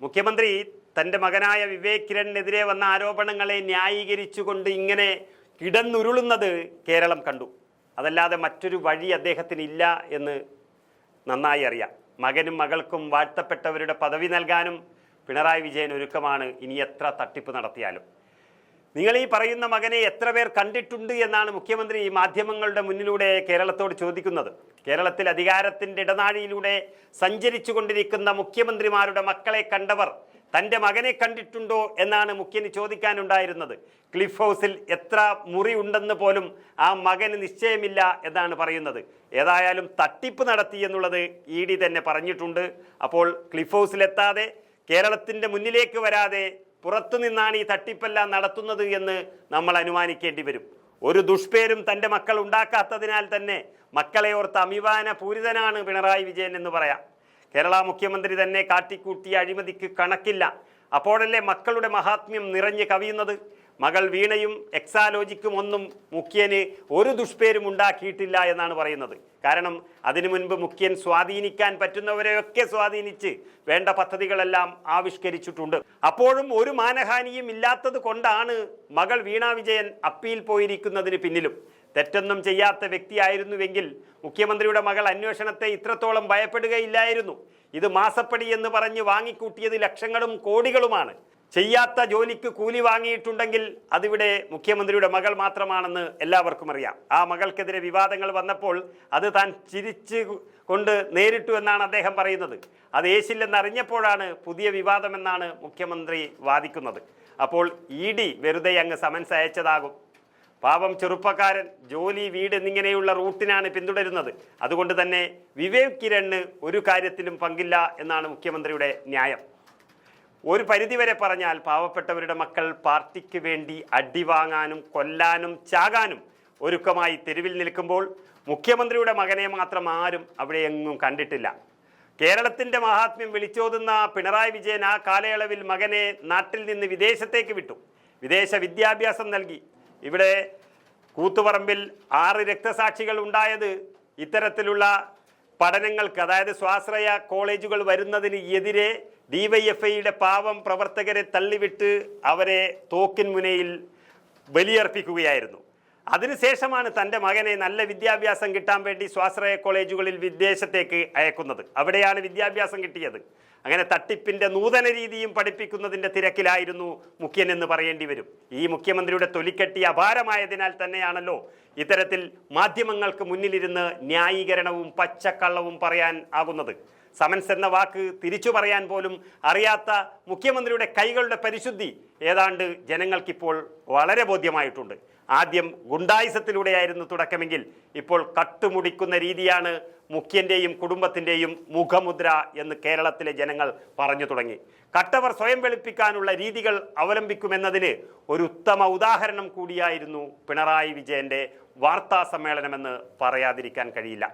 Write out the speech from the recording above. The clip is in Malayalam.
മുഖ്യമന്ത്രി തൻ്റെ മകനായ വിവേക് കിരണിനെതിരെ വന്ന ആരോപണങ്ങളെ ന്യായീകരിച്ചുകൊണ്ട് ഇങ്ങനെ കിടന്നുരുളുന്നത് കേരളം കണ്ടു. അതല്ലാതെ മറ്റൊരു വഴി അദ്ദേഹത്തിനില്ല എന്ന് നന്നായി അറിയാം. മകനും മകൾക്കും വാഴ്ത്തപ്പെട്ടവരുടെ പദവി നൽകാനും പിണറായി വിജയൻ ഒരുക്കമാണ്, ഇനി എത്ര തട്ടിപ്പ് നടത്തിയാലും. നിങ്ങൾ ഈ പറയുന്ന മകനെ എത്ര പേർ കണ്ടിട്ടുണ്ട് എന്നാണ് മുഖ്യമന്ത്രി മാധ്യമങ്ങളുടെ മുന്നിലൂടെ കേരളത്തോട് ചോദിക്കുന്നത്. കേരളത്തിൽ അധികാരത്തിൻ്റെ ഇടനാഴിയിലൂടെ സഞ്ചരിച്ചു കൊണ്ടിരിക്കുന്ന മുഖ്യമന്ത്രിമാരുടെ മക്കളെ കണ്ടവർ തൻ്റെ മകനെ കണ്ടിട്ടുണ്ടോ എന്നാണ് മുഖ്യന് ചോദിക്കാനുണ്ടായിരുന്നത്. ക്ലിഫ് ഹൗസിൽ എത്ര മുറി ഉണ്ടെന്ന് പോലും ആ മകന് നിശ്ചയമില്ല എന്നാണ് പറയുന്നത്. ഏതായാലും തട്ടിപ്പ് നടത്തി എന്നുള്ളത് ED തന്നെ പറഞ്ഞിട്ടുണ്ട്. അപ്പോൾ ക്ലിഫ് ഹൗസിലെത്താതെ കേരളത്തിൻ്റെ മുന്നിലേക്ക് വരാതെ പുറത്തു നിന്നാണ് ഈ തട്ടിപ്പെല്ലാം നടത്തുന്നത് എന്ന് നമ്മൾ അനുമാനിക്കേണ്ടി വരും. ഒരു ദുഷ്പേരും തൻ്റെ മക്കൾ ഉണ്ടാക്കാത്തതിനാൽ തന്നെ മക്കളെ ഓർത്ത് അഭിമാന പൂരിതനാണ് പിണറായി വിജയൻ എന്ന് പറയാം. കേരള മുഖ്യമന്ത്രി തന്നെ കാട്ടിക്കൂട്ടിയ അഴിമതിക്ക് കണക്കില്ല. അപ്പോഴല്ലേ മക്കളുടെ മഹാത്മ്യം നിറഞ്ഞ് കവിയുന്നത്. മകൾ വീണയും എക്സാലോജിക്കും ഒന്നും മുഖ്യന് ഒരു ദുഷ്പേരും ഉണ്ടാക്കിയിട്ടില്ല എന്നാണ് പറയുന്നത്. കാരണം അതിനു മുൻപ് മുഖ്യൻ സ്വാധീനിക്കാൻ പറ്റുന്നവരെയൊക്കെ സ്വാധീനിച്ച് വേണ്ട പദ്ധതികളെല്ലാം ആവിഷ്കരിച്ചിട്ടുണ്ട്. അപ്പോഴും ഒരു മാനഹാനിയും ഇല്ലാത്തത് കൊണ്ടാണ് മകൾ വീണ വിജയൻ അപ്പീൽ പോയിരിക്കുന്നതിന് പിന്നിലും. തെറ്റൊന്നും ചെയ്യാത്ത വ്യക്തിയായിരുന്നുവെങ്കിൽ മുഖ്യമന്ത്രിയുടെ മകൾ അന്വേഷണത്തെ ഇത്രത്തോളം ഭയപ്പെടുകയില്ലായിരുന്നു. ഇത് മാസപ്പടി എന്ന് പറഞ്ഞ് വാങ്ങിക്കൂട്ടിയത് ലക്ഷങ്ങളും കോടികളുമാണ്. ചെയ്യാത്ത ജോലിക്ക് കൂലി വാങ്ങിയിട്ടുണ്ടെങ്കിൽ അതിവിടെ മുഖ്യമന്ത്രിയുടെ മകൾ മാത്രമാണെന്ന് എല്ലാവർക്കും അറിയാം. ആ മകൾക്കെതിരെ വിവാദങ്ങൾ വന്നപ്പോൾ അത് താൻ ചിരിച്ച് കൊണ്ട് നേരിട്ടു എന്നാണ് അദ്ദേഹം പറയുന്നത്. അത് ഏശില്ലെന്നറിഞ്ഞപ്പോഴാണ് പുതിയ വിവാദമെന്നാണ് മുഖ്യമന്ത്രി വാദിക്കുന്നത്. അപ്പോൾ ED വെറുതെ അങ്ങ് സമൻസ് അയച്ചതാകും. പാവം ചെറുപ്പക്കാരൻ ജോലി വീട് എന്നിങ്ങനെയുള്ള റൂട്ടിനാണ് പിന്തുടരുന്നത്. അതുകൊണ്ട് തന്നെ വിവേക് കിരണിന് ഒരു കാര്യത്തിലും പങ്കില്ല എന്നാണ് മുഖ്യമന്ത്രിയുടെ ന്യായം. ഒരു പരിധിവരെ പറഞ്ഞാൽ പാവപ്പെട്ടവരുടെ മക്കൾ പാർട്ടിക്ക് വേണ്ടി അടിവാങ്ങാനും കൊല്ലാനും ചാകാനും ഒരുക്കമായി തെരുവിൽ നിൽക്കുമ്പോൾ മുഖ്യമന്ത്രിയുടെ മകനെ മാത്രം ആരും അവിടെ എങ്ങും കണ്ടിട്ടില്ല. കേരളത്തിൻ്റെ മഹാത്മ്യം വിളിച്ചോതുന്ന പിണറായി വിജയൻ ആ കാലയളവിൽ മകനെ നാട്ടിൽ നിന്ന് വിദേശത്തേക്ക് വിട്ടു. വിദേശ വിദ്യാഭ്യാസം നൽകി. ഇവിടെ കൂത്തുപറമ്പിൽ 6 രക്തസാക്ഷികൾ ഉണ്ടായത് ഇത്തരത്തിലുള്ള പഠനങ്ങൾക്ക്, അതായത് സ്വാശ്രയ കോളേജുകൾ വരുന്നതിന് എതിരെ DYFIയുടെ പാവം പ്രവർത്തകരെ തള്ളിവിട്ട് അവരെ തോക്കിൻ മുനയിൽ ബലിയർപ്പിക്കുകയായിരുന്നു. അതിനുശേഷമാണ് തൻ്റെ മകനെ നല്ല വിദ്യാഭ്യാസം കിട്ടാൻ വേണ്ടി സ്വാശ്രയ കോളേജുകളിൽ വിദേശത്തേക്ക് അയക്കുന്നത്. അവിടെയാണ് വിദ്യാഭ്യാസം കിട്ടിയത്. അങ്ങനെ തട്ടിപ്പിൻ്റെ നൂതന രീതിയും പഠിപ്പിക്കുന്നതിൻ്റെ തിരക്കിലായിരുന്നു മുഖ്യൻ എന്ന് പറയേണ്ടി വരും. ഈ മുഖ്യമന്ത്രിയുടെ തൊലിക്കെട്ടി അപാരമായതിനാൽ തന്നെയാണല്ലോ ഇത്തരത്തിൽ മാധ്യമങ്ങൾക്ക് മുന്നിലിരുന്ന് ന്യായീകരണവും പച്ചക്കള്ളവും പറയാൻ ആകുന്നത്. സമൻസ് എന്ന വാക്ക് തിരിച്ചു പറയാൻ പോലും അറിയാത്ത മുഖ്യമന്ത്രിയുടെ കൈകളുടെ പരിശുദ്ധി ഏതാണ്ട് ജനങ്ങൾക്കിപ്പോൾ വളരെ ബോധ്യമായിട്ടുണ്ട്. ആദ്യം ഗുണ്ടായിസത്തിലൂടെയായിരുന്നു തുടക്കമെങ്കിൽ ഇപ്പോൾ കട്ടുമുടിക്കുന്ന രീതിയാണ് മുഖ്യൻ്റെയും കുടുംബത്തിൻ്റെയും മുഖമുദ്ര എന്ന് കേരളത്തിലെ ജനങ്ങൾ പറഞ്ഞു തുടങ്ങി. കട്ടവർ സ്വയം വെളുപ്പിക്കാനുള്ള രീതികൾ അവലംബിക്കുമെന്നതിന് ഒരു ഉത്തമ ഉദാഹരണം കൂടിയായിരുന്നു പിണറായി വിജയൻ്റെ വാർത്താ സമ്മേളനമെന്ന് പറയാതിരിക്കാൻ കഴിയില്ല.